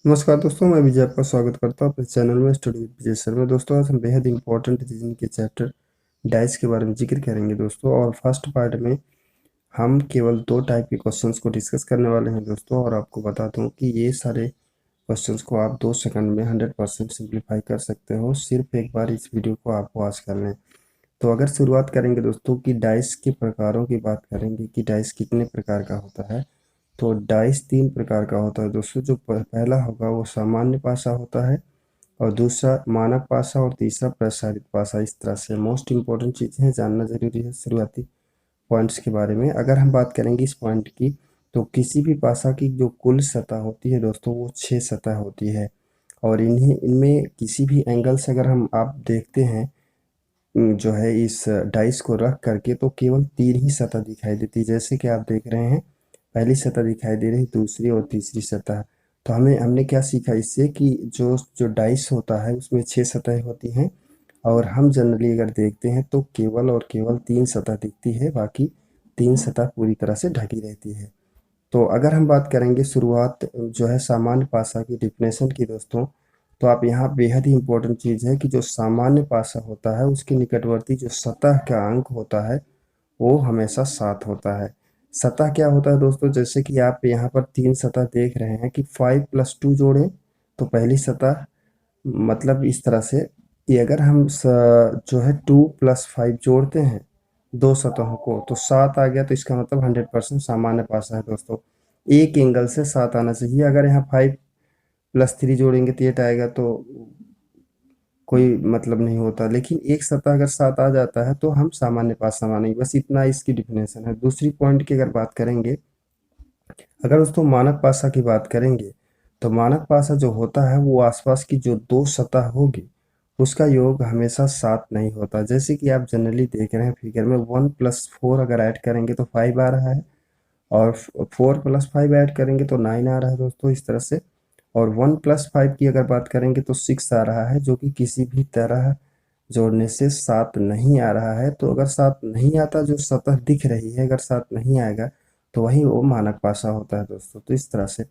नमस्कार दोस्तों, मैं विजय आपका स्वागत करता हूँ अपने चैनल में स्टडी विद विजय सर में। दोस्तों आज हम बेहद इंपॉर्टेंट रीजनिंग के चैप्टर डाइस के बारे में जिक्र करेंगे दोस्तों। और फर्स्ट पार्ट में हम केवल दो टाइप के क्वेश्चंस को डिस्कस करने वाले हैं दोस्तों। और आपको बता दूं कि ये सारे क्वेश्चंस को आप 2 सेकंड में 100% सिंप्लीफाई कर सकते हो। सिर्फ एक बार इस वीडियो को आप वॉच कर लें। तो अगर शुरुआत करेंगे दोस्तों कि डाइस के प्रकारों की बात करेंगे कि डाइस कितने प्रकार का होता है, तो डाइस 3 प्रकार का होता है दोस्तों। जो पहला होगा वो सामान्य पासा होता है, और दूसरा मानक पासा, और तीसरा प्रसारित पासा। इस तरह से मोस्ट इंपॉर्टेंट चीज़ें हैं, जानना जरूरी है शुरुआती पॉइंट्स के बारे में। अगर हम बात करेंगे इस पॉइंट की, तो किसी भी पासा की जो कुल सतह होती है दोस्तों वो 6 सतह होती है। और इनमें किसी भी एंगल से अगर हम आप देखते हैं जो है इस डाइस को रख करके, तो केवल 3 ही सतह दिखाई देती है। जैसे कि आप देख रहे हैं, पहली सतह दिखाई दे रही, दूसरी और तीसरी सतह। तो हमने क्या सीखा इससे कि जो जो डाइस होता है उसमें 6 सतह होती हैं। और हम जनरली अगर देखते हैं तो केवल और केवल 3 सतह दिखती है, बाकी 3 सतह पूरी तरह से ढकी रहती है। तो अगर हम बात करेंगे शुरुआत जो है सामान्य पासा की डिफिनेशन की दोस्तों, तो आप यहाँ बेहद ही इम्पोर्टेंट चीज़ है कि जो सामान्य पासा होता है उसके निकटवर्ती जो सतह का अंक होता है वो हमेशा 7 होता है। सतह क्या होता है दोस्तों, जैसे कि आप यहाँ पर 3 सतह देख रहे हैं कि 5+2 जोड़ें तो पहली सतह, मतलब इस तरह से कि अगर हम जो है 2+5 जोड़ते हैं दो सतहों को तो 7 आ गया। तो इसका मतलब 100% सामान्य पासा है दोस्तों। एक एंगल से 7 आना चाहिए। अगर यहाँ 5+3 जोड़ेंगे तो 8 आएगा, तो कोई मतलब नहीं होता। लेकिन एक सतह अगर 7 आ जाता है तो हम सामान्य पासा मानेंगे। बस इतना इसकी डिफिनेशन है। दूसरी पॉइंट की अगर बात करेंगे, अगर दोस्तों मानक पासा की बात करेंगे, तो मानक पासा जो होता है वो आसपास की जो दो सतह होगी उसका योग हमेशा 7 नहीं होता। जैसे कि आप जनरली देख रहे हैं फिगर में 1+4 अगर ऐड करेंगे तो 5 आ रहा है, और 4+5 ऐड करेंगे तो 9 आ रहा है दोस्तों, इस तरह से। और 1+5 की अगर बात करेंगे तो 6 आ रहा है, जो कि किसी भी तरह जोड़ने से 7 नहीं आ रहा है। तो अगर 7 नहीं आता, जो सतह दिख रही है, अगर 7 नहीं आएगा तो वही वो मानक पासा होता है दोस्तों। तो इस तरह से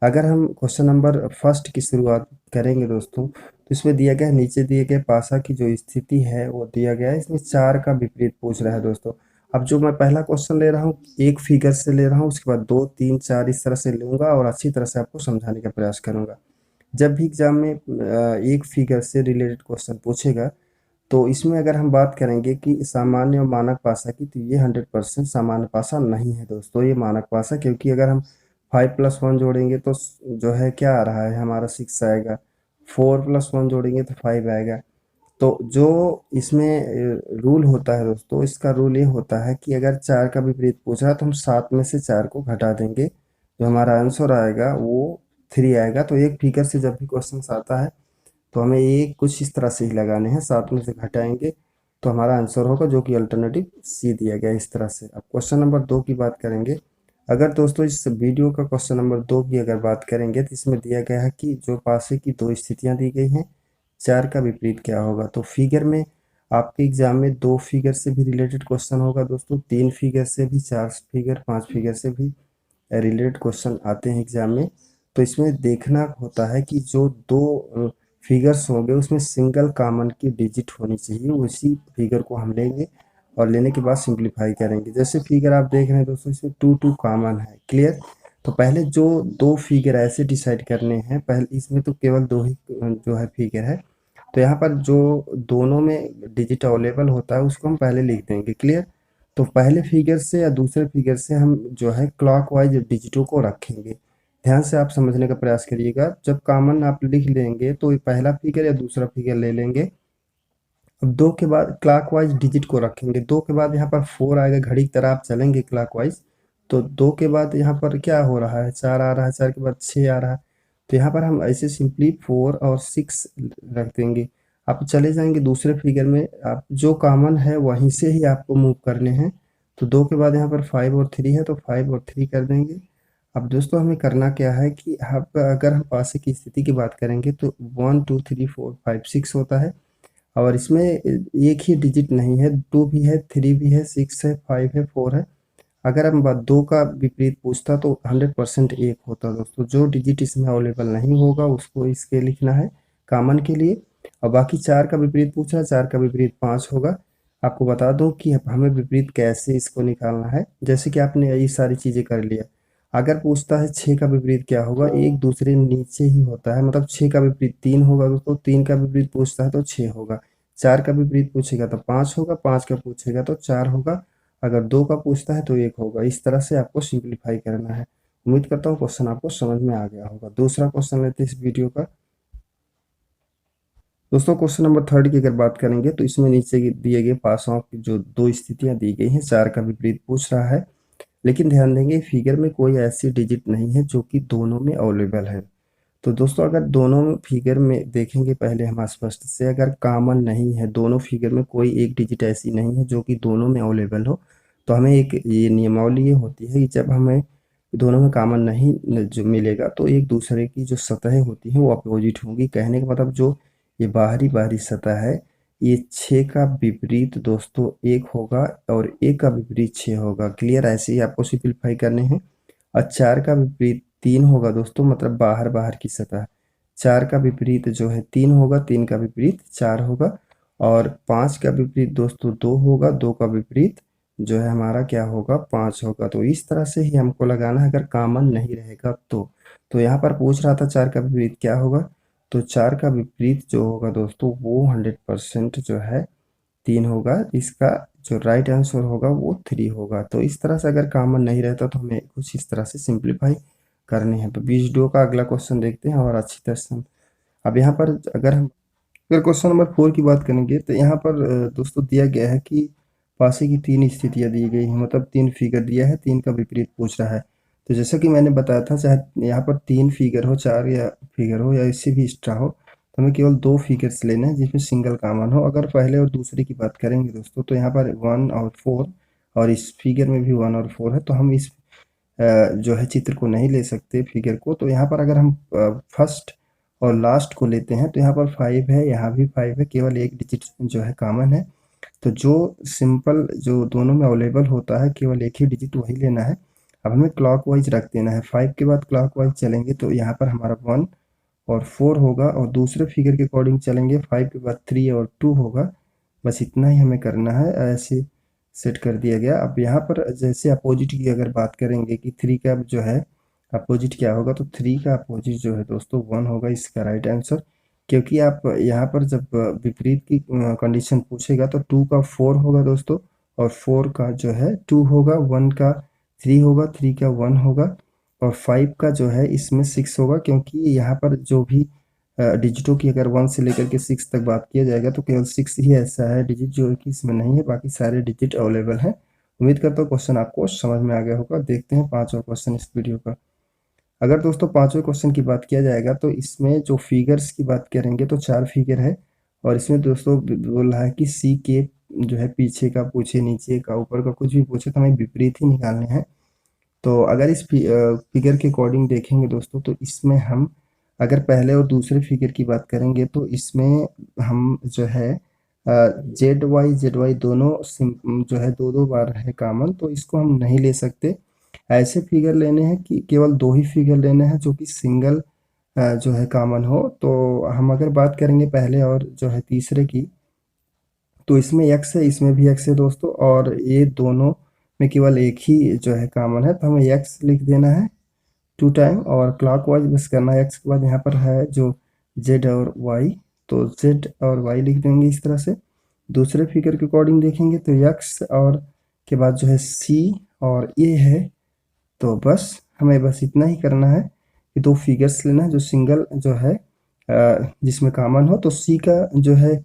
अगर हम क्वेश्चन नंबर फर्स्ट की शुरुआत करेंगे दोस्तों, तो इसमें दिया गया है, नीचे दिए गए पासा की जो स्थिति है वो दिया गया है। इसमें 4 का विपरीत पूछ रहा है दोस्तों। अब जो मैं पहला क्वेश्चन ले रहा हूँ एक फिगर से ले रहा हूँ, उसके बाद 2 3 4 इस तरह से लूंगा और अच्छी तरह से आपको समझाने का प्रयास करूंगा। जब भी एग्जाम में एक फिगर से रिलेटेड क्वेश्चन पूछेगा, तो इसमें अगर हम बात करेंगे कि सामान्य और मानक पासा की, तो ये 100% सामान्य पासा नहीं है दोस्तों, ये मानक पासा। क्योंकि अगर हम 5+1 जोड़ेंगे तो जो है क्या आ रहा है हमारा 6 आएगा, 4+1 जोड़ेंगे तो 5 आएगा। तो जो इसमें रूल होता है दोस्तों, इसका रूल ये होता है कि अगर 4 का विपरीत पूछ रहा है तो हम 7 में से 4 को घटा देंगे, जो हमारा आंसर आएगा वो 3 आएगा। तो एक फिगर से जब भी क्वेश्चन आता है तो हमें ये कुछ इस तरह से ही लगाने हैं, 7 में से घटाएंगे तो हमारा आंसर होगा, जो कि अल्टरनेटिव सी दिया गया है इस तरह से। अब क्वेश्चन नंबर 2 की बात करेंगे। अगर दोस्तों इस वीडियो का क्वेश्चन नंबर 2 की अगर बात करेंगे, तो इसमें दिया गया है कि जो पासे की दो स्थितियां दी गई हैं, 4 का विपरीत क्या होगा। तो फिगर में आपके एग्जाम में 2 फिगर से भी रिलेटेड क्वेश्चन होगा दोस्तों, 3 फिगर से भी, 4 फिगर, 5 फिगर से भी रिलेटेड क्वेश्चन आते हैं एग्जाम में। तो इसमें देखना होता है कि जो दो फिगर्स होंगे उसमें सिंगल कॉमन की डिजिट होनी चाहिए, उसी फिगर को हम लेंगे और लेने के बाद सिंप्लीफाई करेंगे। जैसे फिगर आप देख रहे हैं दोस्तों, इसमें 2 2 कॉमन है, क्लियर। तो पहले जो दो फिगर ऐसे डिसाइड करने हैं, पहले इसमें तो केवल दो ही जो है फिगर है, तो यहाँ पर जो दोनों में डिजिट अवेलेबल होता है उसको हम पहले लिख देंगे, क्लियर। तो पहले फिगर से या दूसरे फिगर से हम जो है क्लॉकवाइज डिजिटों को रखेंगे। ध्यान से आप समझने का प्रयास करिएगा। जब कॉमन आप लिख लेंगे तो पहला फिगर या दूसरा फिगर ले लेंगे। अब 2 के बाद क्लॉकवाइज डिजिट को रखेंगे। 2 के बाद यहाँ पर 4 आएगा, घड़ी की तरह आप चलेंगे क्लॉकवाइज। तो 2 के बाद यहाँ पर क्या हो रहा है, 4 आ रहा है, 4 के बाद 6 आ रहा है। तो यहाँ पर हम ऐसे सिंपली 4 और 6 रख देंगे। आप चले जाएंगे दूसरे फिगर में, आप जो कॉमन है वहीं से ही आपको मूव करने हैं। तो 2 के बाद यहाँ पर 5 और 3 है, तो 5 और 3 कर देंगे। अब दोस्तों हमें करना क्या है कि अगर हम पासे की स्थिति की बात करेंगे तो 1 2 3 4 5 6 होता है। और इसमें एक ही डिजिट नहीं है, 2 भी है, 3 भी है, 6 है, 5 है, 4 है। अगर हम बात 2 का विपरीत पूछता तो 100% 1 होता दोस्तों। जो डिजिट इसमें अवेलेबल नहीं होगा उसको इसके लिखना है कॉमन के लिए। और बाकी 4 का विपरीत पूछ रहा है, 4 का विपरीत 5 होगा। आपको बता दूं कि हमें विपरीत कैसे इसको निकालना है। जैसे कि आपने ये सारी चीज़ें कर लिया, अगर पूछता है 6 का विपरीत क्या होगा, एक दूसरे नीचे ही होता है, मतलब 6 का विपरीत 3 होगा दोस्तों, 3 का विपरीत पूछता है तो 6 होगा। 4 का विपरीत पूछेगा तो 5 होगा, 5 का पूछेगा तो 4 होगा, अगर 2 का पूछता है तो 1 होगा। इस तरह से आपको सिंप्लीफाई करना है। उम्मीद करता हूँ क्वेश्चन आपको समझ में आ गया होगा। दूसरा क्वेश्चन लेते हैं इस वीडियो का। दोस्तों क्वेश्चन नंबर 3 की अगर बात करेंगे तो इसमें नीचे दिए गए पासों की जो 2 स्थितियां दी गई हैं, 4 का विपरीत पूछ रहा है। लेकिन ध्यान देंगे फिगर में कोई ऐसी डिजिट नहीं है जो कि दोनों में अवेलेबल है। तो दोस्तों अगर दोनों फिगर में देखेंगे, पहले हम स्पष्ट से, अगर कॉमन नहीं है, दोनों फिगर में कोई एक डिजिट ऐसी नहीं है जो कि दोनों में अवेलेबल हो, तो हमें एक ये नियमावली ये होती है कि जब हमें दोनों में कॉमन नहीं जो मिलेगा तो एक दूसरे की जो सतहें होती हैं वो अपोजिट होंगी। कहने का मतलब जो ये बाहरी बाहरी सतह है, ये 6 का विपरीत दोस्तों 1 होगा और 1 का विपरीत 6 होगा। क्लियर? ऐसे ही आपको सिंप्लीफाई करने हैं। और 4 का विपरीत 3 होगा दोस्तों, मतलब बाहर बाहर की सतह। 4 का विपरीत जो है 3 होगा, 3 का विपरीत 4 होगा। और 5 का विपरीत दोस्तों 2 होगा, 2 का विपरीत जो है हमारा क्या होगा, 5 होगा। तो इस तरह से ही हमको लगाना है अगर कॉमन नहीं रहेगा तो यहाँ पर पूछ रहा था 4 का विपरीत क्या होगा, तो 4 का विपरीत जो होगा दोस्तों वो 100% जो है 3 होगा। इसका जो राइट आंसर होगा वो 3 होगा। तो इस तरह से अगर कॉमन नहीं रहता तो हमें कुछ इस तरह से सिंप्लीफाई करने हैं। तो वीडियो का अगला क्वेश्चन देखते हैं और अच्छी तरह से अब यहाँ पर अगर क्वेश्चन नंबर 4 की बात करेंगे तो यहाँ पर दोस्तों दिया गया है कि पासे की 3 स्थितियाँ दी गई हैं, मतलब 3 फिगर दिया है, 3 का विपरीत पूछ रहा है। तो जैसा कि मैंने बताया था, चाहे यहाँ पर 3 फिगर हो, 4 या फिगर हो या इससे भी एक्स्ट्रा हो, तो हमें केवल 2 फिगर्स लेने हैं जिसमें सिंगल कॉमन हो। अगर पहले और दूसरे की बात करेंगे दोस्तों तो यहाँ पर 1 और 4, और इस फिगर में भी 1 और 4 है, तो हम इस जो है चित्र को नहीं ले सकते फिगर को। तो यहाँ पर अगर हम फर्स्ट और लास्ट को लेते हैं तो यहाँ पर 5 है, यहाँ भी 5 है, केवल एक डिजिट जो है कॉमन है। तो जो सिंपल जो दोनों में अवेलेबल होता है केवल एक ही डिजिट वही लेना है। अब हमें क्लॉकवाइज रख देना है, 5 के बाद क्लॉकवाइज चलेंगे तो यहाँ पर हमारा 1 और 4 होगा, और दूसरे फिगर के अकॉर्डिंग चलेंगे 5 के बाद 3 और 2 होगा। बस इतना ही हमें करना है, ऐसे सेट कर दिया गया। अब यहाँ पर जैसे अपोजिट की अगर बात करेंगे कि 3 का जो है अपोजिट क्या होगा, तो 3 का अपोजिट जो है दोस्तों 1 होगा इसका राइट आंसर। क्योंकि आप यहाँ पर जब विपरीत की कंडीशन पूछेगा तो 2 का 4 होगा दोस्तों, और 4 का जो है 2 होगा, 1 का 3 होगा, 3 का 1 होगा, और 5 का जो है इसमें 6 होगा। क्योंकि यहाँ पर जो भी डिजिटों की अगर 1 से लेकर के 6 तक बात किया जाएगा तो केवल 6 ही ऐसा है डिजिट जो है कि इसमें नहीं है, बाकी सारे डिजिट अवेलेबल हैं। उम्मीद करता हूँ क्वेश्चन आपको समझ में आ गया होगा। देखते हैं पांचवा क्वेश्चन इस वीडियो का। अगर दोस्तों पांचवें क्वेश्चन की बात किया जाएगा तो इसमें जो फिगर्स की बात करेंगे तो 4 फिगर है, और इसमें दोस्तों बोल रहा है कि सी के जो है पीछे का पूछे, नीचे का, ऊपर का, कुछ भी पूछे तो हमें विपरीत ही निकालने हैं। तो अगर इस फिगर के अकॉर्डिंग देखेंगे दोस्तों तो इसमें हम अगर पहले और दूसरे फिगर की बात करेंगे तो इसमें हम जो है जेड वाई दोनों जो है दो दो बार है कॉमन, तो इसको हम नहीं ले सकते। ऐसे फिगर लेने हैं कि केवल 2 ही फिगर लेने हैं जो कि सिंगल जो है कॉमन हो। तो हम अगर बात करेंगे पहले और जो है तीसरे की, तो इसमें एक्स है, इसमें भी एक्स है दोस्तों, और ये दोनों में केवल एक ही जो है कॉमन है, तो हमें एक्स लिख देना है 2 टाइम, और क्लॉकवाइज बस करना है। एक्स के बाद यहाँ पर है जो जेड और वाई, तो जेड और वाई लिख देंगे इस तरह से। दूसरे फिगर के अकॉर्डिंग देखेंगे तो एक्स और के बाद जो है सी और ए है। तो बस हमें बस इतना ही करना है कि 2 फिगर्स लेना है जो सिंगल जो है जिसमें कॉमन हो। तो सी का जो है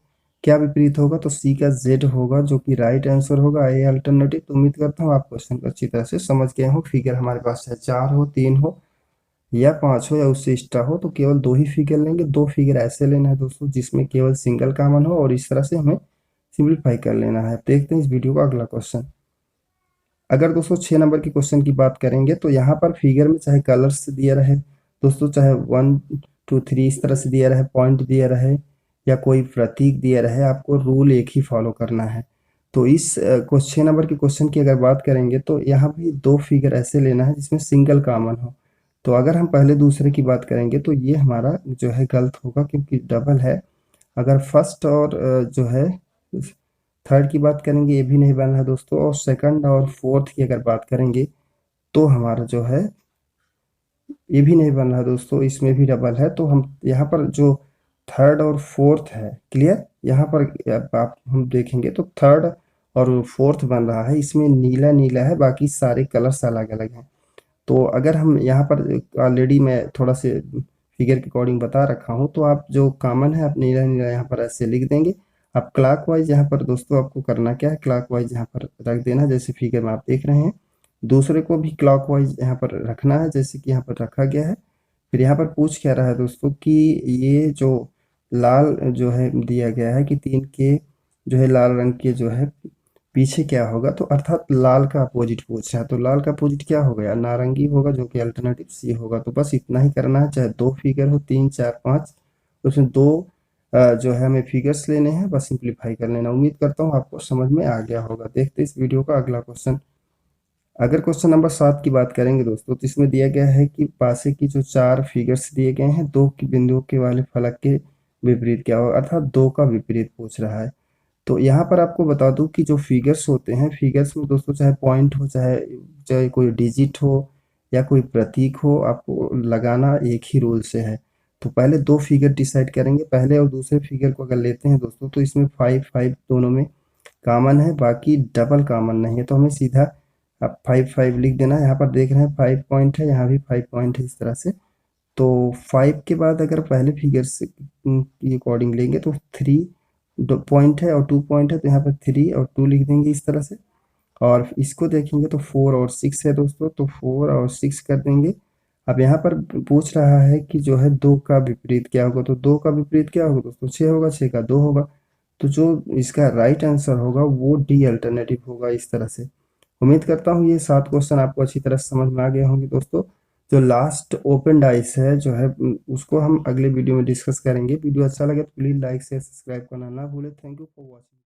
क्या विपरीत होगा, तो सी का जेड होगा जो कि राइट आंसर होगा, ए अल्टरनेटिव। तो उम्मीद करता हूँ आप क्वेश्चन को अच्छी तरह से समझ गए हो। फिगर हमारे पास है 4 हो, 3 हो या 5 हो या उससे एक्स्ट्रा हो, तो केवल 2 ही फिगर लेंगे। 2 फिगर ऐसे लेना है दोस्तों जिसमें केवल सिंगल कॉमन हो, और इस तरह से हमें सिंप्लीफाई कर लेना है। देखते हैं इस वीडियो का अगला क्वेश्चन। अगर दोस्तों 6 नंबर के क्वेश्चन की बात करेंगे तो यहाँ पर फिगर में चाहे कलर्स दिया रहे दोस्तों, चाहे 1 2 3 इस तरह से दिया रहे, पॉइंट दिया रहे या कोई प्रतीक दिया रहे, आपको रूल एक ही फॉलो करना है। तो इस 6 नंबर के क्वेश्चन की अगर बात करेंगे तो यहाँ भी 2 फिगर ऐसे लेना है जिसमें सिंगल कॉमन हो। तो अगर हम पहले दूसरे की बात करेंगे तो ये हमारा जो है गलत होगा क्योंकि डबल है। अगर फर्स्ट और जो है थर्ड की बात करेंगे ये भी नहीं बन रहा दोस्तों, और सेकंड और फोर्थ की अगर बात करेंगे तो हमारा जो है ये भी नहीं बन रहा दोस्तों, इसमें भी डबल है। तो हम यहाँ पर जो थर्ड और फोर्थ है, क्लियर, यहाँ पर आप हम देखेंगे तो थर्ड और फोर्थ बन रहा है, इसमें नीला नीला है, बाकी सारे कलर्स अलग अलग हैं। तो अगर हम यहाँ पर ऑलरेडी मैं थोड़ा से फिगर के अकॉर्डिंग बता रखा हूँ, तो आप जो कॉमन है आप नीला नीला यहाँ पर ऐसे लिख देंगे। अब क्लॉकवाइज यहाँ पर दोस्तों आपको करना क्या है, क्लॉकवाइज यहाँ पर रख देना, जैसे फिगर में आप देख रहे हैं। दूसरे को भी क्लॉकवाइज यहाँ पर रखना है जैसे कि यहाँ पर रखा गया है। फिर यहाँ पर पूछ क्या रहा है दोस्तों कि ये जो लाल जो है दिया गया है कि 3 के जो है लाल रंग के जो है पीछे क्या होगा, तो अर्थात लाल का अपोजिट पूछ रहा है। तो लाल का अपोजिट क्या हो गया, नारंगी होगा, जो कि अल्टरनेटिव सी होगा। तो बस इतना ही करना है, चाहे 2 फिगर हो, 3 4 5, उसमें 2 जो है हमें फिगर्स लेने हैं, बस सिंप्लीफाई कर लेना। उम्मीद करता हूँ आपको समझ में आ गया होगा। देखते इस वीडियो का अगला क्वेश्चन। अगर क्वेश्चन नंबर 7 की बात करेंगे दोस्तों, तो इसमें दिया गया है कि पासे की जो 4 फिगर्स दिए गए हैं, 2 की बिंदुओं के वाले फलक के विपरीत क्या होगा, अर्थात 2 का विपरीत पूछ रहा है। तो यहाँ पर आपको बता दूं कि जो फिगर्स होते हैं, फिगर्स में दोस्तों चाहे पॉइंट हो, चाहे चाहे कोई डिजिट हो या कोई प्रतीक हो, आपको लगाना एक ही रूल से है। तो पहले 2 फिगर डिसाइड करेंगे, पहले और दूसरे फिगर को अगर लेते हैं दोस्तों तो इसमें 5 5 दोनों में कॉमन है, बाकी डबल कॉमन नहीं है। तो हमें सीधा अब 5 5 लिख देना है। यहाँ पर देख रहे हैं 5 पॉइंट है, यहाँ भी 5 पॉइंट है, इस तरह से। तो 5 के बाद अगर पहले फिगर से की अकॉर्डिंग लेंगे तो 3 पॉइंट है और 2 पॉइंट है, तो यहाँ पर 3 और 2 लिख देंगे इस तरह से। और इसको देखेंगे तो 4 और 6 है दोस्तों, तो 4 और 6 कर देंगे। अब यहाँ पर पूछ रहा है कि जो है 2 का विपरीत क्या होगा, तो 2 का विपरीत क्या होगा दोस्तों, 6 होगा, 6 का 2 होगा। तो जो इसका राइट आंसर होगा वो डी अल्टरनेटिव होगा, इस तरह से। उम्मीद करता हूँ ये 7 क्वेश्चन आपको अच्छी तरह से समझ में आ गए होंगे दोस्तों। जो लास्ट ओपन डाइस है जो है उसको हम अगले वीडियो में डिस्कस करेंगे। वीडियो अच्छा लगे तो प्लीज़ लाइक शेयर सब्सक्राइब करना ना भूलें। Thank you for watching.